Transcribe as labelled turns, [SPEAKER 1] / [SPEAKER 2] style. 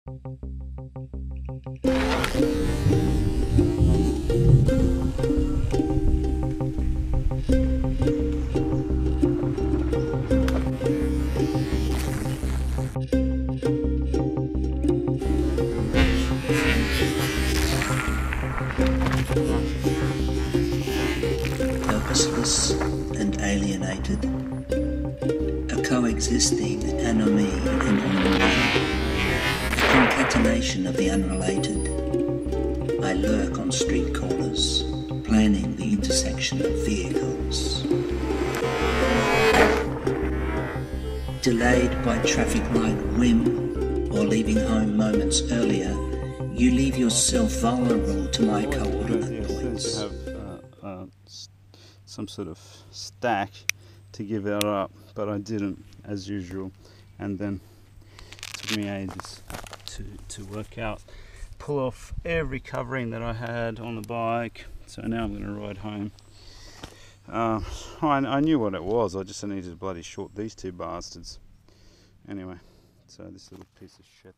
[SPEAKER 1] Purposeless and alienated, a coexisting anomie and ennui, a concatenation of the unrelated. I lurk on street corners, planning the intersection of vehicles. Delayed by traffic light whim or leaving home moments earlier, you leave yourself vulnerable to my coordinate points.
[SPEAKER 2] Some sort of stack to give that up, but I didn't, as usual, and then it took me ages to work out, pull off every covering that I had on the bike. So now I'm going to ride home. I knew what it was, I just needed to bloody short these two bastards. Anyway, so this little piece of shit.